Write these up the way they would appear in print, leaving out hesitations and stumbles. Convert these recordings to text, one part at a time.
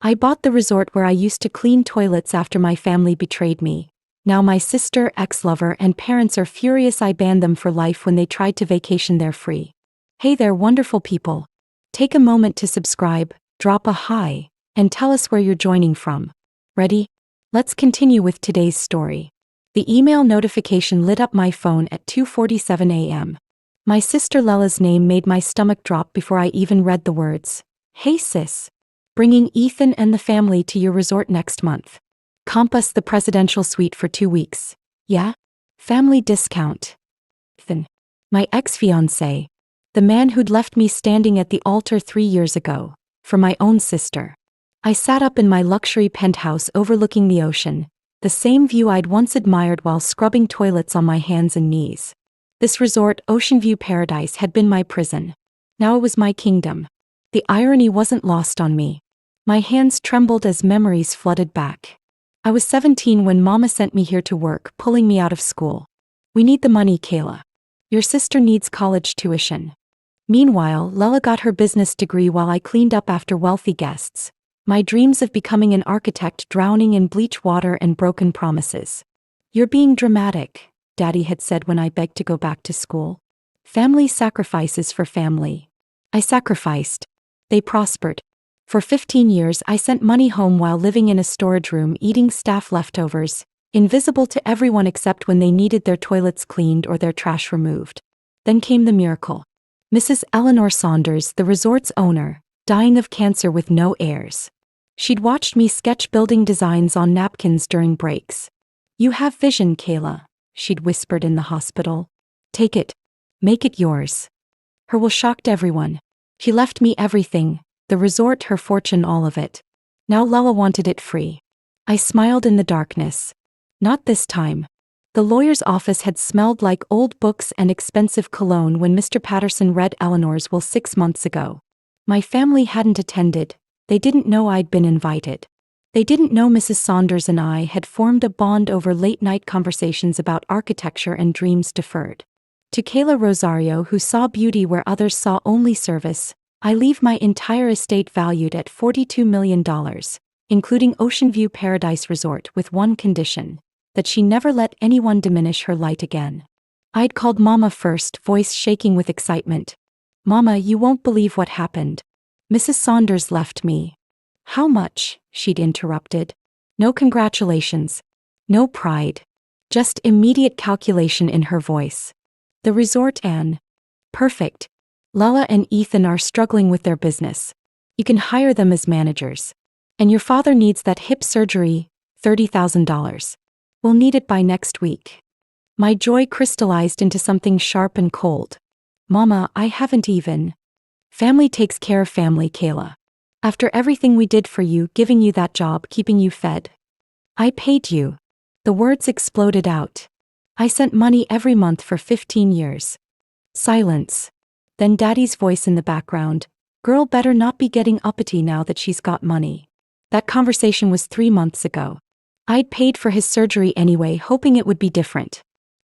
I bought the resort where I used to clean toilets after my family betrayed me. Now my sister, ex-lover, and parents are furious I banned them for life when they tried to vacation there free. Hey there, wonderful people. Take a moment to subscribe, drop a hi, and tell us where you're joining from. Ready? Let's continue with today's story. The email notification lit up my phone at 2:47 a.m. My sister Lella's name made my stomach drop before I even read the words. Hey sis. Bringing Ethan and the family to your resort next month. Comp us the presidential suite for 2 weeks. Yeah? Family discount. Ethan. My ex-fiancé. The man who'd left me standing at the altar 3 years ago. For my own sister. I sat up in my luxury penthouse overlooking the ocean. The same view I'd once admired while scrubbing toilets on my hands and knees. This resort, Ocean View Paradise, had been my prison. Now it was my kingdom. The irony wasn't lost on me. My hands trembled as memories flooded back. I was 17 when Mama sent me here to work, pulling me out of school. We need the money, Kayla. Your sister needs college tuition. Meanwhile, Lella got her business degree while I cleaned up after wealthy guests. My dreams of becoming an architect drowning in bleach water and broken promises. You're being dramatic, Daddy had said when I begged to go back to school. Family sacrifices for family. I sacrificed. They prospered. For 15 years I sent money home while living in a storage room eating staff leftovers, invisible to everyone except when they needed their toilets cleaned or their trash removed. Then came the miracle. Mrs. Eleanor Saunders, the resort's owner, dying of cancer with no heirs. She'd watched me sketch building designs on napkins during breaks. You have vision, Kayla, she'd whispered in the hospital. Take it. Make it yours. Her will shocked everyone. She left me everything. The resort, her fortune, all of it. Now Lella wanted it free. I smiled in the darkness. Not this time. The lawyer's office had smelled like old books and expensive cologne when Mr. Patterson read Eleanor's will 6 months ago. My family hadn't attended. They didn't know I'd been invited. They didn't know Mrs. Saunders and I had formed a bond over late-night conversations about architecture and dreams deferred. To Kayla Rosario, who saw beauty where others saw only service, I leave my entire estate valued at $42 million, including Ocean View Paradise Resort, with one condition, that she never let anyone diminish her light again. I'd called Mama first, voice shaking with excitement. Mama, you won't believe what happened. Mrs. Saunders left me. How much? She'd interrupted. No congratulations. No pride. Just immediate calculation in her voice. The resort, Anne. Perfect. Lella and Ethan are struggling with their business. You can hire them as managers. And your father needs that hip surgery, $30,000. We'll need it by next week. My joy crystallized into something sharp and cold. Mama, I haven't even. Family takes care of family, Kayla. After everything we did for you, giving you that job, keeping you fed. I paid you. The words exploded out. I sent money every month for 15 years. Silence. Then Daddy's voice in the background. Girl better not be getting uppity now that she's got money. That conversation was 3 months ago. I'd paid for his surgery anyway, hoping it would be different.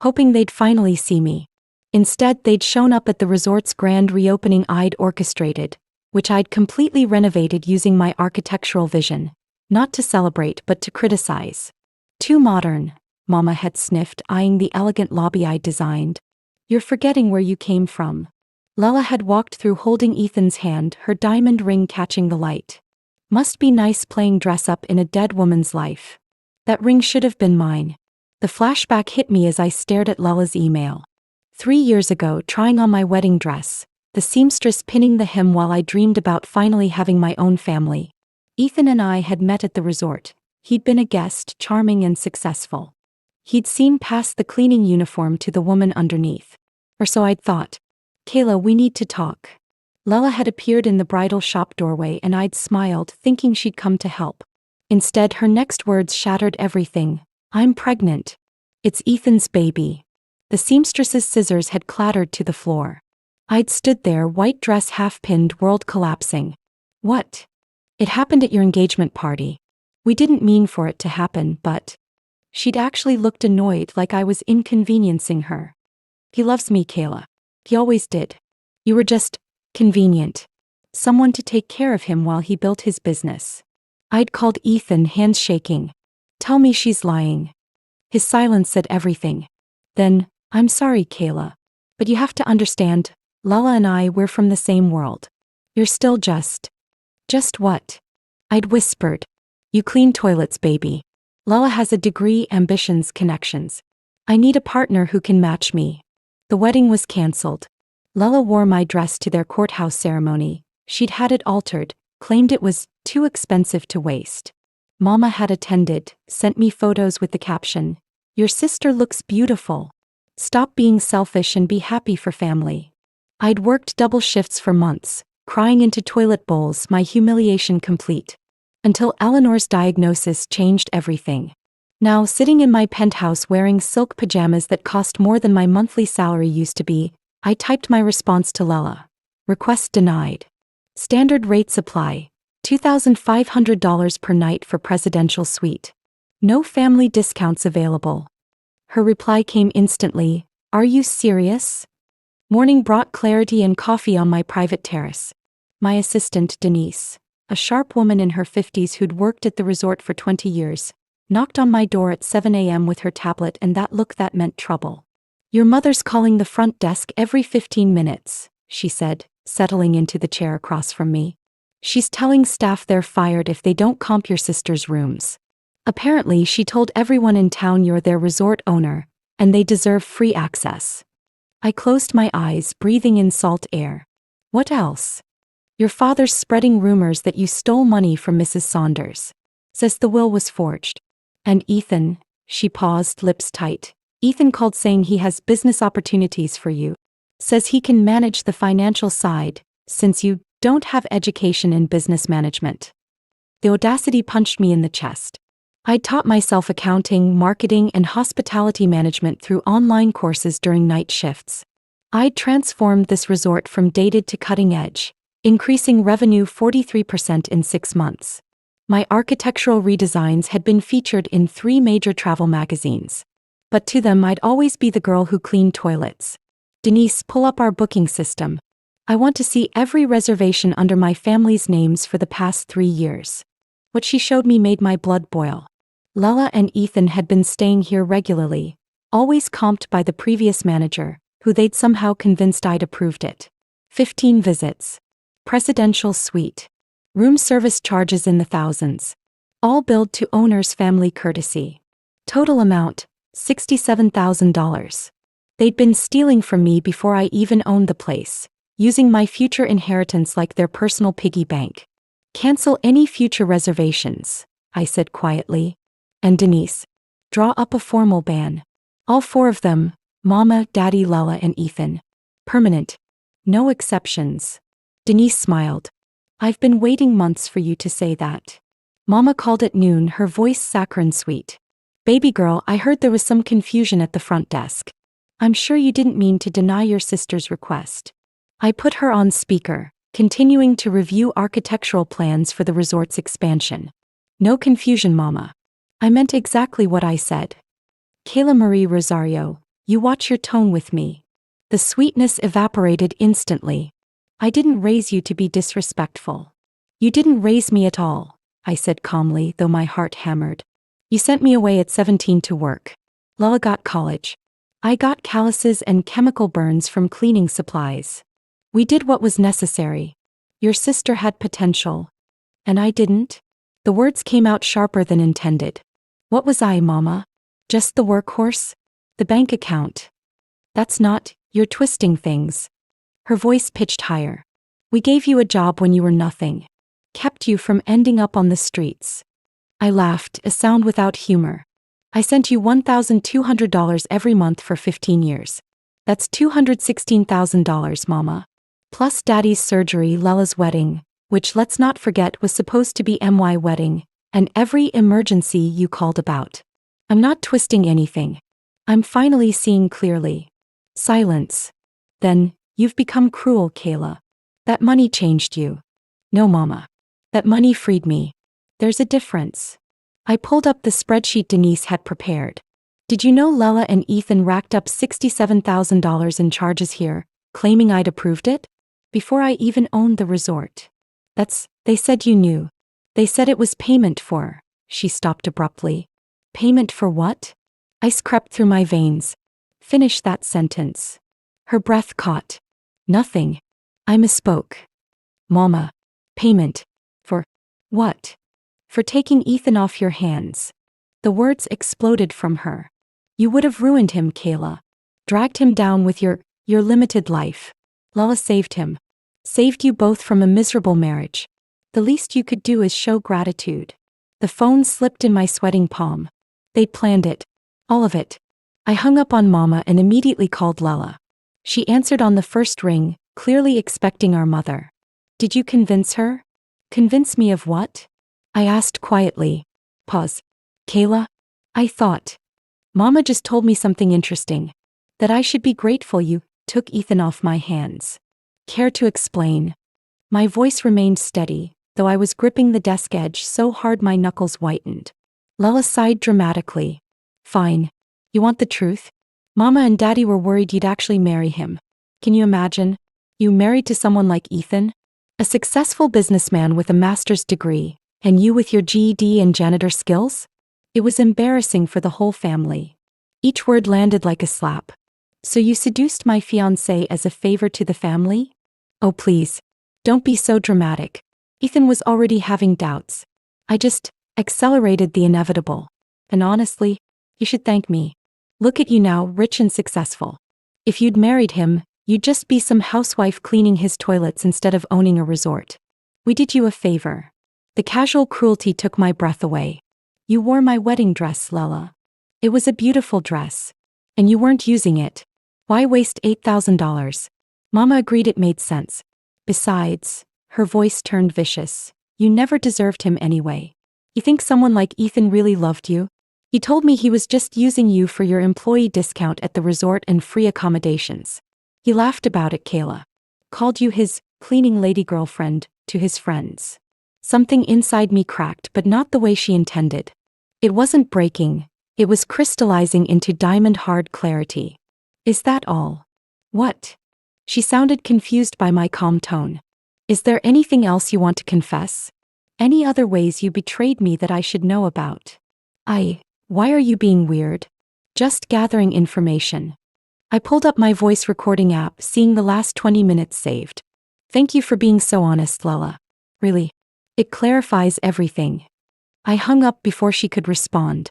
Hoping they'd finally see me. Instead, they'd shown up at the resort's grand reopening I'd orchestrated, which I'd completely renovated using my architectural vision. Not to celebrate, but to criticize. Too modern, Mama had sniffed, eyeing the elegant lobby I'd designed. You're forgetting where you came from. Lella had walked through holding Ethan's hand, her diamond ring catching the light. Must be nice playing dress up in a dead woman's life. That ring should have been mine. The flashback hit me as I stared at Lella's email. 3 years ago, trying on my wedding dress, the seamstress pinning the hem while I dreamed about finally having my own family. Ethan and I had met at the resort. He'd been a guest, charming and successful. He'd seen past the cleaning uniform to the woman underneath. Or so I'd thought. Kayla, we need to talk. Lella had appeared in the bridal shop doorway and I'd smiled, thinking she'd come to help. Instead, her next words shattered everything. I'm pregnant. It's Ethan's baby. The seamstress's scissors had clattered to the floor. I'd stood there, white dress half-pinned, world collapsing. What? It happened at your engagement party. We didn't mean for it to happen, but... She'd actually looked annoyed, like I was inconveniencing her. He loves me, Kayla. He always did. You were just... convenient. Someone to take care of him while he built his business. I'd called Ethan, hands shaking. Tell me she's lying. His silence said everything. Then, I'm sorry, Kayla. But you have to understand, Lala and I, we're from the same world. You're still just what? I'd whispered. You clean toilets, baby. Lala has a degree, ambitions, connections. I need a partner who can match me. The wedding was cancelled. Lala wore my dress to their courthouse ceremony. She'd had it altered, claimed it was too expensive to waste. Mama had attended, sent me photos with the caption, "Your sister looks beautiful. Stop being selfish and be happy for family." I'd worked double shifts for months, crying into toilet bowls, my humiliation complete. Until Eleanor's diagnosis changed everything. Now, sitting in my penthouse wearing silk pajamas that cost more than my monthly salary used to be, I typed my response to Lala. Request denied. Standard rates apply. $2,500 per night for presidential suite. No family discounts available. Her reply came instantly. Are you serious? Morning brought clarity and coffee on my private terrace. My assistant, Denise, a sharp woman in her 50s who'd worked at the resort for 20 years, knocked on my door at 7 a.m. with her tablet and that look that meant trouble. Your mother's calling the front desk every 15 minutes, she said, settling into the chair across from me. She's telling staff they're fired if they don't comp your sister's rooms. Apparently, she told everyone in town you're their resort owner, and they deserve free access. I closed my eyes, breathing in salt air. What else? Your father's spreading rumors that you stole money from Mrs. Saunders. Says the will was forged. And Ethan, she paused, lips tight. Ethan called saying he has business opportunities for you. Says he can manage the financial side, since you don't have education in business management. The audacity punched me in the chest. I'd taught myself accounting, marketing, and hospitality management through online courses during night shifts. I'd transformed this resort from dated to cutting edge, increasing revenue 43% in 6 months. My architectural redesigns had been featured in 3 major travel magazines. But to them, I'd always be the girl who cleaned toilets. Denise, pull up our booking system. I want to see every reservation under my family's names for the past 3 years. What she showed me made my blood boil. Lala and Ethan had been staying here regularly, always comped by the previous manager, who they'd somehow convinced I'd approved it. 15 visits. Presidential suite. Room service charges in the thousands. All billed to owner's family courtesy. Total amount, $67,000. They'd been stealing from me before I even owned the place, using my future inheritance like their personal piggy bank. Cancel any future reservations, I said quietly. And Denise, draw up a formal ban. All 4 of them, Mama, Daddy, Lala, and Ethan. Permanent. No exceptions. Denise smiled. I've been waiting months for you to say that. Mama called at noon, her voice saccharine sweet. Baby girl, I heard there was some confusion at the front desk. I'm sure you didn't mean to deny your sister's request. I put her on speaker, continuing to review architectural plans for the resort's expansion. No confusion, Mama. I meant exactly what I said. Kayla Marie Rosario, you watch your tone with me. The sweetness evaporated instantly. I didn't raise you to be disrespectful. You didn't raise me at all, I said calmly, though my heart hammered. You sent me away at 17 to work. Lala got college. I got calluses and chemical burns from cleaning supplies. We did what was necessary. Your sister had potential. And I didn't? The words came out sharper than intended. What was I, Mama? Just the workhorse? The bank account? That's not, you're twisting things. Her voice pitched higher. We gave you a job when you were nothing. Kept you from ending up on the streets. I laughed, a sound without humor. I sent you $1,200 every month for 15 years. That's $216,000, Mama. Plus Daddy's surgery, Lala's wedding, which let's not forget was supposed to be my wedding, and every emergency you called about. I'm not twisting anything. I'm finally seeing clearly. Silence. Then, you've become cruel, Kayla. That money changed you. No, Mama. That money freed me. There's a difference. I pulled up the spreadsheet Denise had prepared. Did you know Lala and Ethan racked up $67,000 in charges here, claiming I'd approved it? Before I even owned the resort. They said you knew. They said it was payment for. She stopped abruptly. Payment for what? Ice crept through my veins. Finish that sentence. Her breath caught. Nothing. I misspoke. Mama. Payment. For what? For taking Ethan off your hands. The words exploded from her. You would have ruined him, Kayla. Dragged him down with your limited life. Lala saved him. Saved you both from a miserable marriage. The least you could do is show gratitude. The phone slipped in my sweating palm. They'd planned it. All of it. I hung up on Mama and immediately called Lala. She answered on the first ring, clearly expecting our mother. Did you convince her? Convince me of what? I asked quietly. Pause. Kayla? I thought. Mama just told me something interesting. That I should be grateful you took Ethan off my hands. Care to explain? My voice remained steady, though I was gripping the desk edge so hard my knuckles whitened. Lala sighed dramatically. Fine. You want the truth? Mama and Daddy were worried you'd actually marry him. Can you imagine? You married to someone like Ethan? A successful businessman with a master's degree, and you with your GED and janitor skills? It was embarrassing for the whole family. Each word landed like a slap. So you seduced my fiancé as a favor to the family? Oh please. Don't be so dramatic. Ethan was already having doubts. I just accelerated the inevitable. And honestly, you should thank me. Look at you now, rich and successful. If you'd married him, you'd just be some housewife cleaning his toilets instead of owning a resort. We did you a favor. The casual cruelty took my breath away. You wore my wedding dress, Lala. It was a beautiful dress. And you weren't using it. Why waste $8,000? Mama agreed it made sense. Besides, her voice turned vicious. You never deserved him anyway. You think someone like Ethan really loved you? He told me he was just using you for your employee discount at the resort and free accommodations. He laughed about it, Kayla. Called you his cleaning lady girlfriend to his friends. Something inside me cracked, but not the way she intended. It wasn't breaking. It was crystallizing into diamond-hard clarity. Is that all? What? She sounded confused by my calm tone. Is there anything else you want to confess? Any other ways you betrayed me that I should know about? Why are you being weird? Just gathering information. I pulled up my voice recording app, seeing the last 20 minutes saved. Thank you for being so honest, Lala. Really. It clarifies everything. I hung up before she could respond.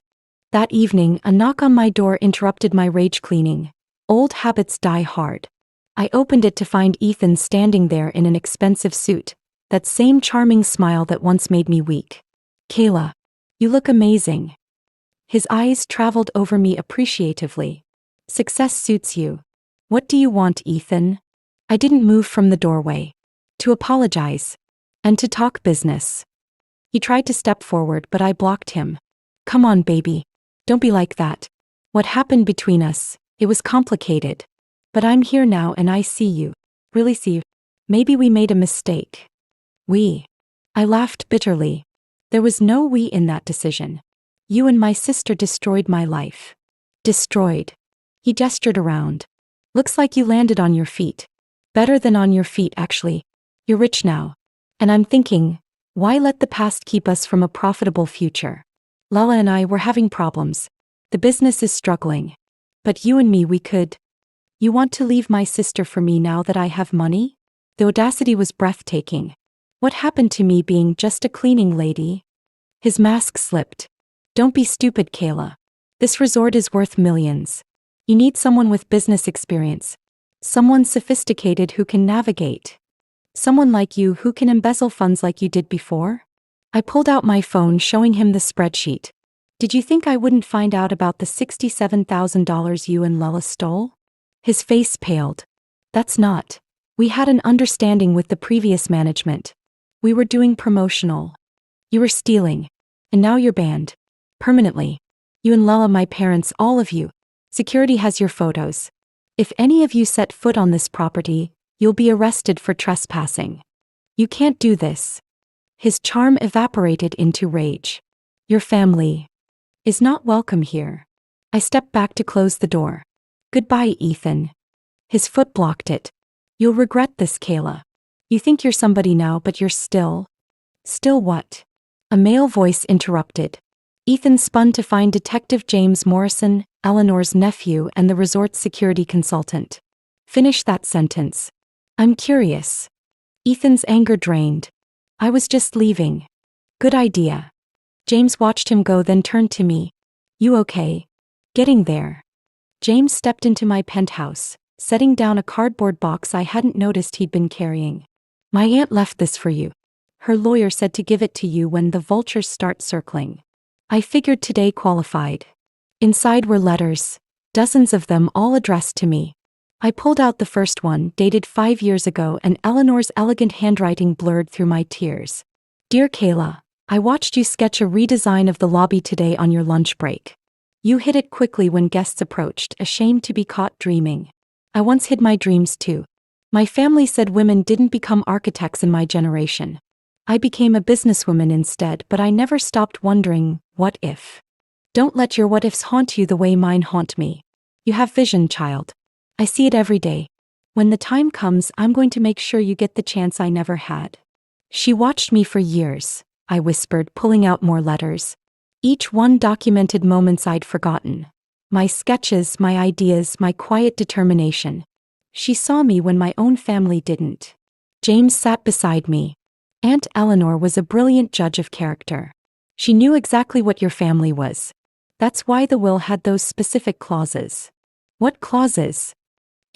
That evening, a knock on my door interrupted my rage cleaning. Old habits die hard. I opened it to find Ethan standing there in an expensive suit, that same charming smile that once made me weak. Kayla, you look amazing. His eyes traveled over me appreciatively. Success suits you. What do you want, Ethan? I didn't move from the doorway. To apologize. And to talk business. He tried to step forward, but I blocked him. Come on, baby. Don't be like that. What happened between us? It was complicated. But I'm here now and I see you. Really see you. Maybe we made a mistake. We. I laughed bitterly. There was no we in that decision. You and my sister destroyed my life. Destroyed. He gestured around. Looks like you landed on your feet. Better than on your feet, actually. You're rich now. And I'm thinking, why let the past keep us from a profitable future? Lala and I were having problems. The business is struggling. But you and me, we could. You want to leave my sister for me now that I have money? The audacity was breathtaking. What happened to me being just a cleaning lady? His mask slipped. Don't be stupid, Kayla. This resort is worth millions. You need someone with business experience. Someone sophisticated who can navigate. Someone like you who can embezzle funds like you did before? I pulled out my phone, showing him the spreadsheet. Did you think I wouldn't find out about the $67,000 you and Lala stole? His face paled. That's not. We had an understanding with the previous management. We were doing promotional. You were stealing. And now you're banned. Permanently. You and Lala, my parents, all of you. Security has your photos. If any of you set foot on this property, you'll be arrested for trespassing. You can't do this. His charm evaporated into rage. Your family is not welcome here. I stepped back to close the door. Goodbye, Ethan. His foot blocked it. You'll regret this, Kayla. You think you're somebody now, but you're still. Still what? A male voice interrupted. Ethan spun to find Detective James Morrison, Eleanor's nephew and the resort's security consultant. Finish that sentence. I'm curious. Ethan's anger drained. I was just leaving. Good idea. James watched him go, then turned to me. You okay? Getting there. James stepped into my penthouse, setting down a cardboard box I hadn't noticed he'd been carrying. My aunt left this for you. Her lawyer said to give it to you when the vultures start circling. I figured today qualified. Inside were letters, dozens of them all addressed to me. I pulled out the first one, dated 5 years ago, and Eleanor's elegant handwriting blurred through my tears. Dear Kayla, I watched you sketch a redesign of the lobby today on your lunch break. You hid it quickly when guests approached, ashamed to be caught dreaming. I once hid my dreams too. My family said women didn't become architects in my generation. I became a businesswoman instead, but I never stopped wondering, what if? Don't let your what ifs haunt you the way mine haunt me. You have vision, child. I see it every day. When the time comes, I'm going to make sure you get the chance I never had. She watched me for years, I whispered, pulling out more letters. Each one documented moments I'd forgotten. My sketches, my ideas, my quiet determination. She saw me when my own family didn't. James sat beside me. Aunt Eleanor was a brilliant judge of character. She knew exactly what your family was. That's why the will had those specific clauses. What clauses?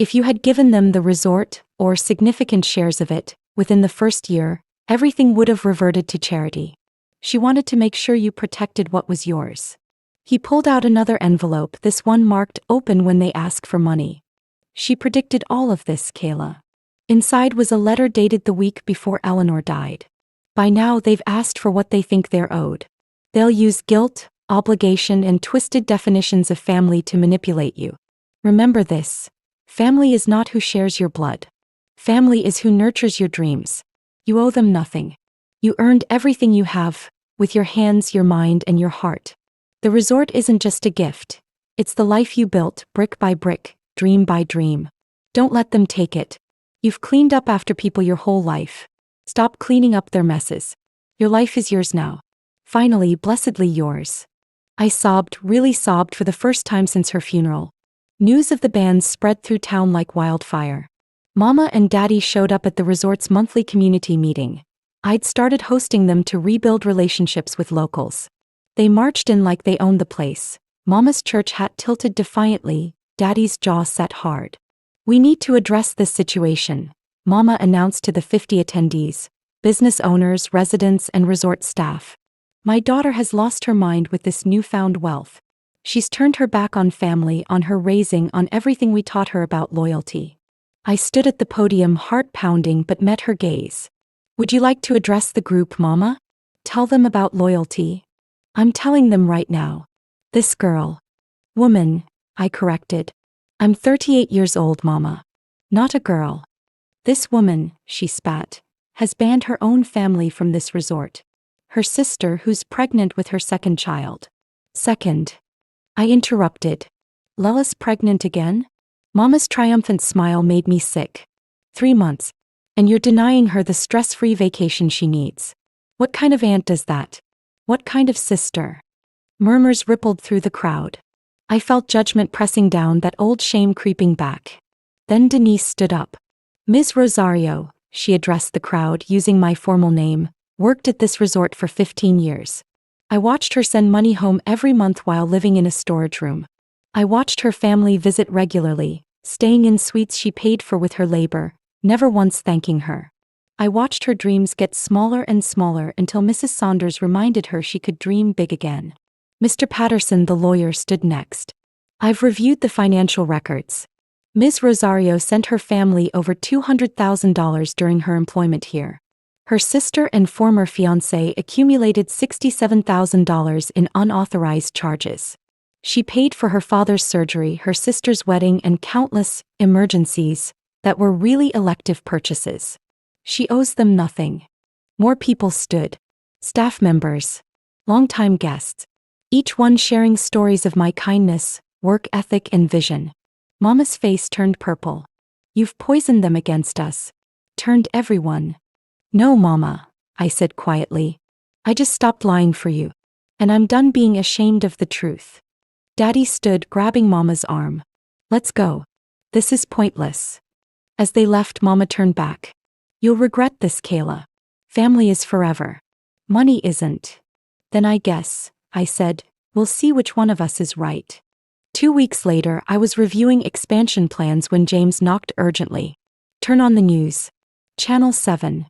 If you had given them the resort, or significant shares of it, within the first year, everything would have reverted to charity. She wanted to make sure you protected what was yours. He pulled out another envelope, this one marked open when they ask for money. She predicted all of this, Kayla. Inside was a letter dated the week before Eleanor died. By now they've asked for what they think they're owed. They'll use guilt, obligation, and twisted definitions of family to manipulate you. Remember this. Family is not who shares your blood. Family is who nurtures your dreams. You owe them nothing. You earned everything you have, with your hands, your mind, and your heart. The resort isn't just a gift. It's the life you built, brick by brick, dream by dream. Don't let them take it. You've cleaned up after people your whole life. Stop cleaning up their messes. Your life is yours now. Finally, blessedly yours. I sobbed, really sobbed for the first time since her funeral. News of the banns spread through town like wildfire. Mama and Daddy showed up at the resort's monthly community meeting. I'd started hosting them to rebuild relationships with locals. They marched in like they owned the place. Mama's church hat tilted defiantly, Daddy's jaw set hard. We need to address this situation, Mama announced to the 50 attendees, business owners, residents, and resort staff. My daughter has lost her mind with this newfound wealth. She's turned her back on family, on her raising, on everything we taught her about loyalty. I stood at the podium, heart pounding, but met her gaze. Would you like to address the group, Mama? Tell them about loyalty? I'm telling them right now. This girl. Woman, I corrected. I'm 38 years old, Mama. Not a girl. This woman, she spat, has banned her own family from this resort. Her sister, who's pregnant with her second child. Second. I interrupted. Lella's pregnant again? Mama's triumphant smile made me sick. 3 months. And you're denying her the stress-free vacation she needs. What kind of aunt does that? What kind of sister? Murmurs rippled through the crowd. I felt judgment pressing down, that old shame creeping back. Then Denise stood up. Ms. Rosario, she addressed the crowd using my formal name, worked at this resort for 15 years. I watched her send money home every month while living in a storage room. I watched her family visit regularly, staying in suites she paid for with her labor, never once thanking her. I watched her dreams get smaller and smaller until Mrs. Saunders reminded her she could dream big again. Mr. Patterson, the lawyer, stood next. I've reviewed the financial records. Ms. Rosario sent her family over $200,000 during her employment here. Her sister and former fiancé accumulated $67,000 in unauthorized charges. She paid for her father's surgery, her sister's wedding, and countless emergencies that were really elective purchases. She owes them nothing. More people stood. Staff members. Longtime guests. Each one sharing stories of my kindness, work ethic, and vision. Mama's face turned purple. You've poisoned them against us. Turned everyone. No, Mama, I said quietly. I just stopped lying for you. And I'm done being ashamed of the truth. Daddy stood, grabbing Mama's arm. Let's go. This is pointless. As they left, Mama turned back. You'll regret this, Kayla. Family is forever. Money isn't. Then I guess, I said, we'll see which one of us is right. 2 weeks later, I was reviewing expansion plans when James knocked urgently. Turn on the news. Channel 7.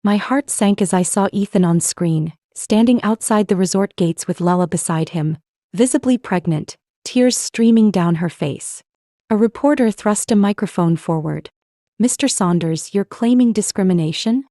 My heart sank as I saw Ethan on screen, standing outside the resort gates with Lella beside him, visibly pregnant, tears streaming down her face. A reporter thrust a microphone forward. Mr. Saunders, you're claiming discrimination?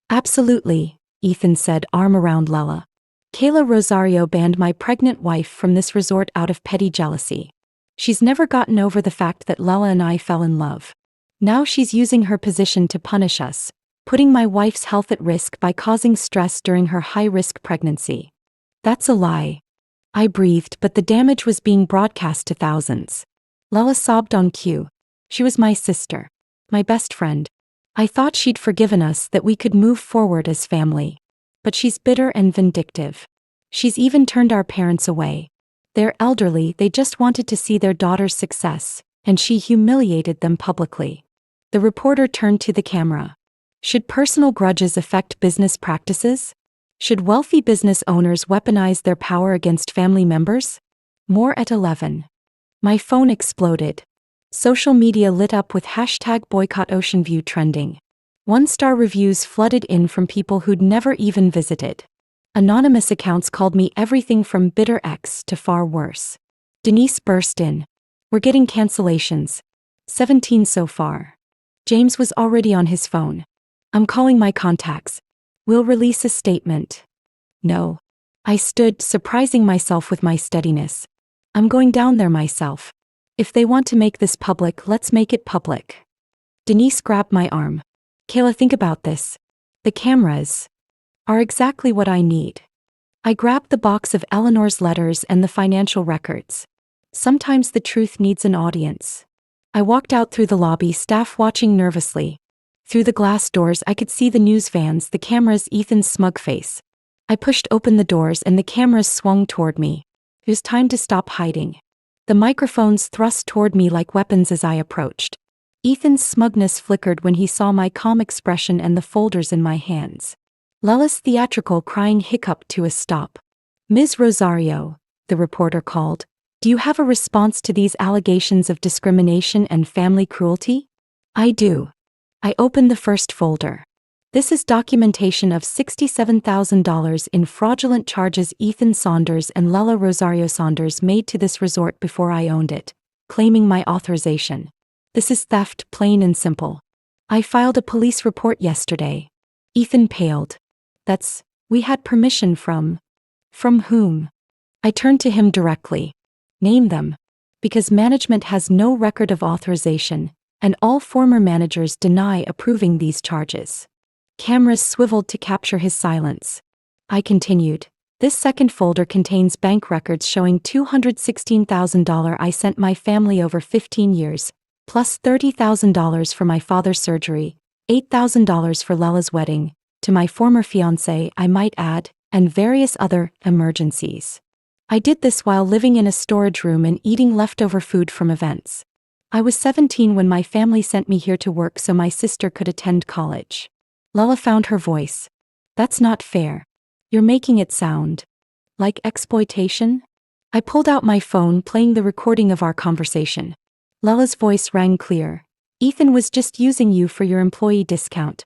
Absolutely, Ethan said, arm around Lella. Kayla Rosario banned my pregnant wife from this resort out of petty jealousy. She's never gotten over the fact that Lella and I fell in love. Now she's using her position to punish us, putting my wife's health at risk by causing stress during her high-risk pregnancy. That's a lie. I breathed, but the damage was being broadcast to thousands. Lella sobbed on cue. She was my sister. My best friend. I thought she'd forgiven us, that we could move forward as family. But she's bitter and vindictive. She's even turned our parents away. They're elderly, they just wanted to see their daughter's success, and she humiliated them publicly. The reporter turned to the camera. Should personal grudges affect business practices? Should wealthy business owners weaponize their power against family members? More at 11. My phone exploded. Social media lit up with #BoycottOceanView trending. 1-star reviews flooded in from people who'd never even visited. Anonymous accounts called me everything from bitter ex to far worse. Denise burst in. We're getting cancellations. 17 so far. James was already on his phone. I'm calling my contacts. We'll release a statement. No. I stood, surprising myself with my steadiness. I'm going down there myself. If they want to make this public, let's make it public. Denise grabbed my arm. Kayla, think about this. The cameras are exactly what I need. I grabbed the box of Eleanor's letters and the financial records. Sometimes the truth needs an audience. I walked out through the lobby, staff watching nervously. Through the glass doors I could see the news vans, the cameras, Ethan's smug face. I pushed open the doors and the cameras swung toward me. It was time to stop hiding. The microphones thrust toward me like weapons as I approached. Ethan's smugness flickered when he saw my calm expression and the folders in my hands. Lella's theatrical crying hiccuped to a stop. Ms. Rosario, the reporter called, do you have a response to these allegations of discrimination and family cruelty? I do. I opened the first folder. This is documentation of $67,000 in fraudulent charges Ethan Saunders and Lella Rosario Saunders made to this resort before I owned it, claiming my authorization. This is theft, plain and simple. I filed a police report yesterday. Ethan paled. We had permission from whom? I turned to him directly. Name them. Because management has no record of authorization, and all former managers deny approving these charges. Cameras swiveled to capture his silence. I continued. This second folder contains bank records showing $216,000 I sent my family over 15 years, plus $30,000 for my father's surgery, $8,000 for Lella's wedding, to my former fiancé, I might add, and various other emergencies. I did this while living in a storage room and eating leftover food from events. I was 17 when my family sent me here to work so my sister could attend college. Lella found her voice. That's not fair. You're making it sound like exploitation? I pulled out my phone, playing the recording of our conversation. Lella's voice rang clear. Ethan was just using you for your employee discount.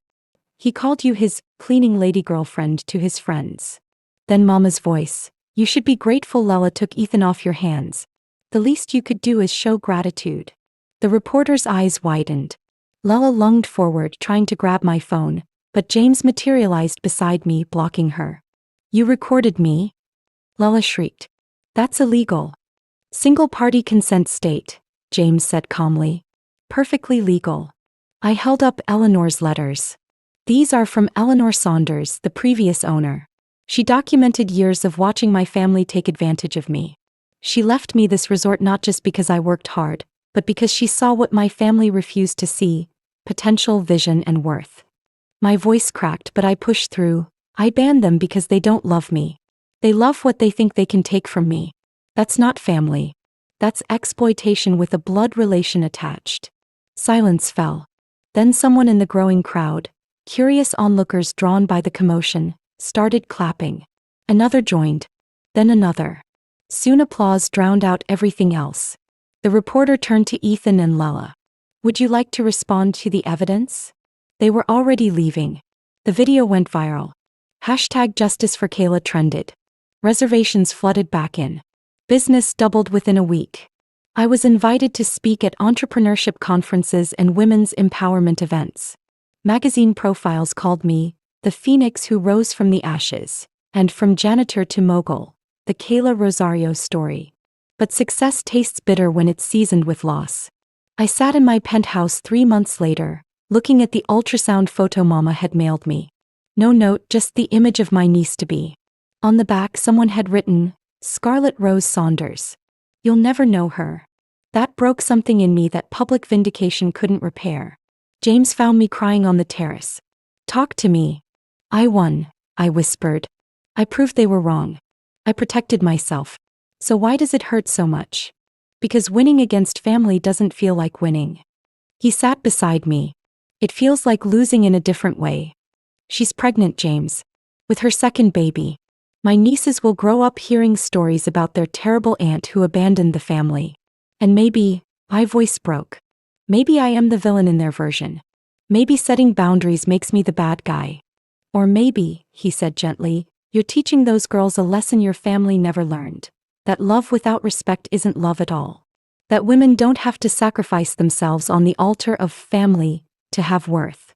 He called you his cleaning lady girlfriend to his friends. Then Mama's voice. You should be grateful Lella took Ethan off your hands. The least you could do is show gratitude. The reporter's eyes widened. Lella lunged forward, trying to grab my phone, but James materialized beside me, blocking her. You recorded me? Lella shrieked. That's illegal. Single-party consent state, James said calmly. Perfectly legal. I held up Eleanor's letters. These are from Eleanor Saunders, the previous owner. She documented years of watching my family take advantage of me. She left me this resort not just because I worked hard, but because she saw what my family refused to see, potential, vision, and worth. My voice cracked, but I pushed through. I ban them because they don't love me. They love what they think they can take from me. That's not family. That's exploitation with a blood relation attached. Silence fell. Then someone in the growing crowd, curious onlookers drawn by the commotion, started clapping. Another joined. Then another. Soon applause drowned out everything else. The reporter turned to Ethan and Lella. Would you like to respond to the evidence? They were already leaving. The video went viral. #Justice for Kayla trended. Reservations flooded back in. Business doubled within a week. I was invited to speak at entrepreneurship conferences and women's empowerment events. Magazine profiles called me the phoenix who rose from the ashes, and from janitor to mogul, the Kayla Rosario story. But success tastes bitter when it's seasoned with loss. I sat in my penthouse 3 months later, looking at the ultrasound photo Mama had mailed me. No note, just the image of my niece-to-be. On the back someone had written, Scarlett Rose Saunders. You'll never know her. That broke something in me that public vindication couldn't repair. James found me crying on the terrace. Talk to me. I won, I whispered. I proved they were wrong. I protected myself. So why does it hurt so much? Because winning against family doesn't feel like winning. He sat beside me. It feels like losing in a different way. She's pregnant, James. With her second baby. My nieces will grow up hearing stories about their terrible aunt who abandoned the family. And maybe, my voice broke. Maybe I am the villain in their version. Maybe setting boundaries makes me the bad guy. Or maybe, he said gently, you're teaching those girls a lesson your family never learned. That love without respect isn't love at all. That women don't have to sacrifice themselves on the altar of family to have worth.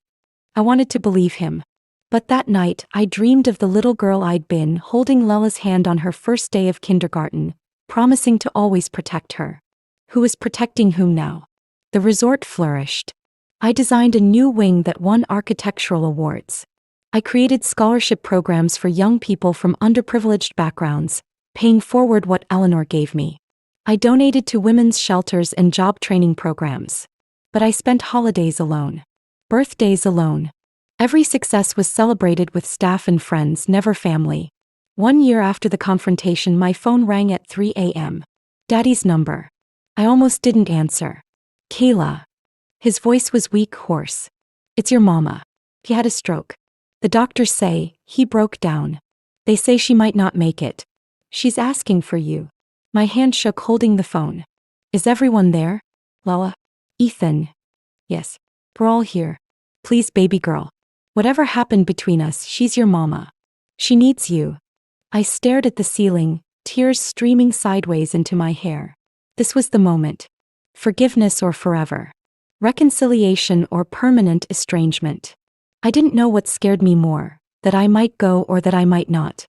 I wanted to believe him. But that night, I dreamed of the little girl I'd been, holding Lella's hand on her first day of kindergarten, promising to always protect her. Who was protecting whom now? The resort flourished. I designed a new wing that won architectural awards. I created scholarship programs for young people from underprivileged backgrounds, paying forward what Eleanor gave me. I donated to women's shelters and job training programs. But I spent holidays alone. Birthdays alone. Every success was celebrated with staff and friends, never family. 1 year after the confrontation, my phone rang at 3 a.m. Daddy's number. I almost didn't answer. Kayla. His voice was weak, hoarse. It's your mama. He had a stroke. The doctors say he broke down. They say she might not make it. She's asking for you. My hand shook holding the phone. Is everyone there? Lella? Ethan? Yes. We're all here. Please, baby girl. Whatever happened between us, she's your mama. She needs you. I stared at the ceiling, tears streaming sideways into my hair. This was the moment. Forgiveness or forever. Reconciliation or permanent estrangement. I didn't know what scared me more, that I might go or that I might not.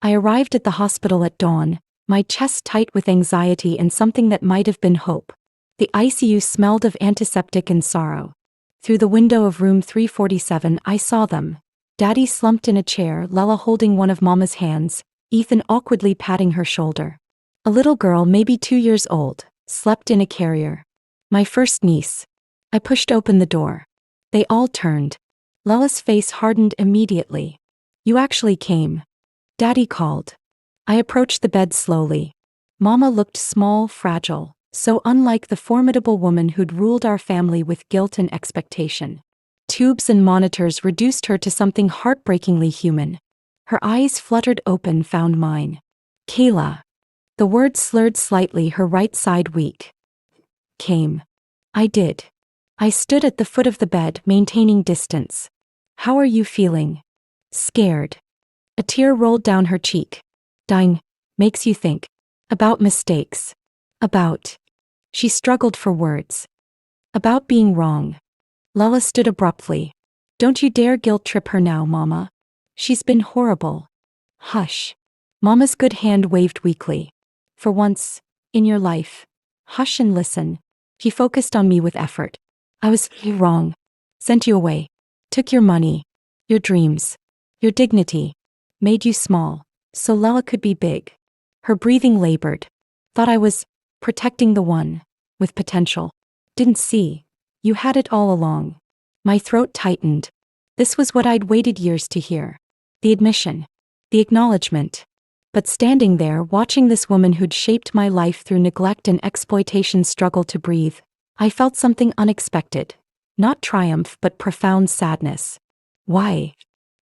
I arrived at the hospital at dawn, my chest tight with anxiety and something that might have been hope. The ICU smelled of antiseptic and sorrow. Through the window of room 347 I saw them. Daddy slumped in a chair, Lella holding one of Mama's hands, Ethan awkwardly patting her shoulder. A little girl, maybe 2 years old, slept in a carrier. My first niece. I pushed open the door. They all turned. Lella's face hardened immediately. You actually came. Daddy called. I approached the bed slowly. Mama looked small, fragile, so unlike the formidable woman who'd ruled our family with guilt and expectation. Tubes and monitors reduced her to something heartbreakingly human. Her eyes fluttered open, found mine. Kayla. The word slurred slightly, her right side weak. Came. I did. I stood at the foot of the bed, maintaining distance. How are you feeling? Scared. A tear rolled down her cheek. Dying makes you think. About mistakes. About. She struggled for words. About being wrong. Lella stood abruptly. Don't you dare guilt trip her now, Mama. She's been horrible. Hush. Mama's good hand waved weakly. For once, in your life. Hush and listen. He focused on me with effort. I was wrong. Sent you away. Took your money. Your dreams. Your dignity. Made you small, so Lella could be big. Her breathing labored. Thought I was protecting the one with potential. Didn't see. You had it all along. My throat tightened. This was what I'd waited years to hear. the admission, the acknowledgement. But standing there watching this woman who'd shaped my life through neglect and exploitation struggle to breathe, I felt something unexpected. Not triumph but profound sadness. Why?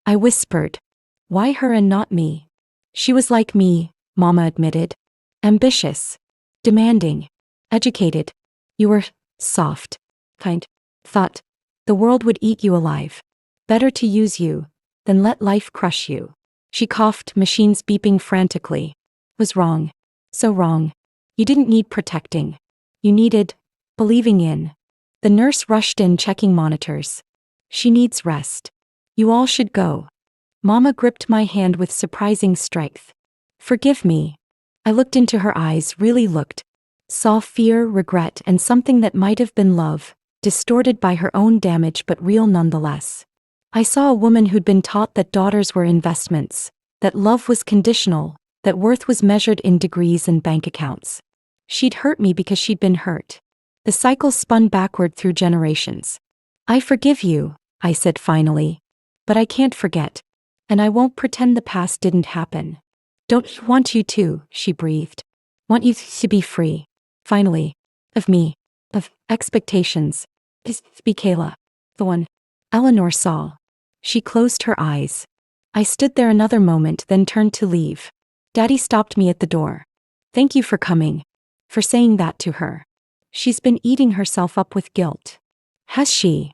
I whispered. Why her and not me? She was like me, Mama admitted. Ambitious. Demanding. Educated. You were soft. Kind. Thought the world would eat you alive. Better to use you than let life crush you. She coughed, machines beeping frantically. Was wrong. So wrong. You didn't need protecting. You needed believing in. The nurse rushed in checking monitors. She needs rest. You all should go. Mama gripped my hand with surprising strength. Forgive me. I looked into her eyes, really looked. Saw fear, regret, and something that might have been love, distorted by her own damage but real nonetheless. I saw a woman who'd been taught that daughters were investments, that love was conditional, that worth was measured in degrees and bank accounts. She'd hurt me because she'd been hurt. The cycle spun backward through generations. I forgive you, I said finally. But I can't forget. And I won't pretend the past didn't happen. Don't want you to, she breathed. Want you to be free. Finally. Of me. Of expectations. Be Kayla. The one Eleanor saw. She closed her eyes. I stood there another moment, then turned to leave. Daddy stopped me at the door. Thank you for coming. For saying that to her. She's been eating herself up with guilt. Has she?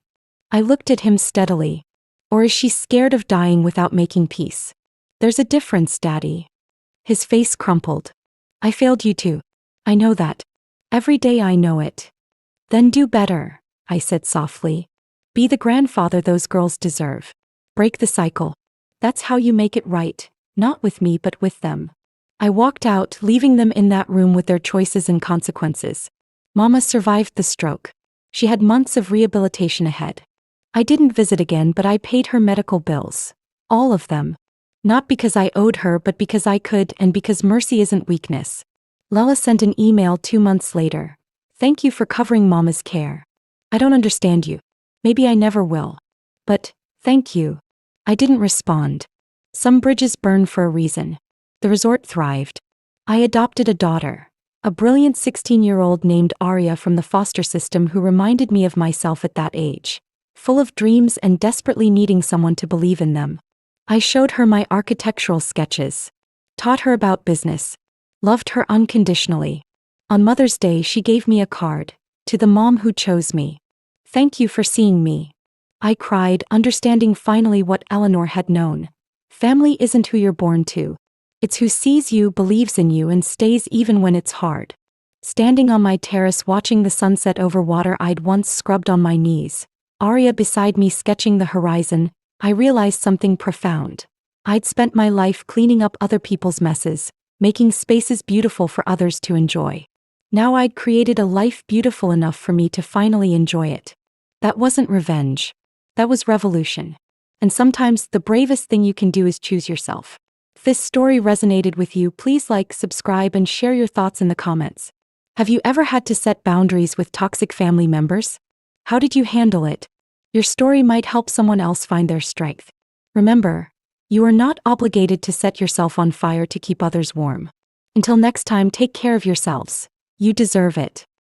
I looked at him steadily. Or is she scared of dying without making peace? There's a difference, Daddy. His face crumpled. I failed you too. I know that. Every day I know it. Then do better, I said softly. Be the grandfather those girls deserve. Break the cycle. That's how you make it right, not with me but with them. I walked out, leaving them in that room with their choices and consequences. Mama survived the stroke. She had months of rehabilitation ahead. I didn't visit again, but I paid her medical bills. All of them. Not because I owed her but because I could, and because mercy isn't weakness. Lela sent an email 2 months later. Thank you for covering Mama's care. I don't understand you. Maybe I never will. But, thank you. I didn't respond. Some bridges burn for a reason. The resort thrived. I adopted a daughter. A brilliant 16-year-old named Arya from the foster system who reminded me of myself at that age. Full of dreams and desperately needing someone to believe in them. I showed her my architectural sketches. Taught her about business. Loved her unconditionally. On Mother's Day she gave me a card. To the mom who chose me. Thank you for seeing me. I cried, understanding finally what Eleanor had known. Family isn't who you're born to. It's who sees you, believes in you, and stays even when it's hard. Standing on my terrace watching the sunset over water I'd once scrubbed on my knees, Arya beside me sketching the horizon, I realized something profound. I'd spent my life cleaning up other people's messes, making spaces beautiful for others to enjoy. Now I'd created a life beautiful enough for me to finally enjoy it. That wasn't revenge. That was revolution. And sometimes the bravest thing you can do is choose yourself. If this story resonated with you, please like, subscribe, and share your thoughts in the comments. Have you ever had to set boundaries with toxic family members? How did you handle it? Your story might help someone else find their strength. Remember, you are not obligated to set yourself on fire to keep others warm. Until next time, take care of yourselves. You deserve it.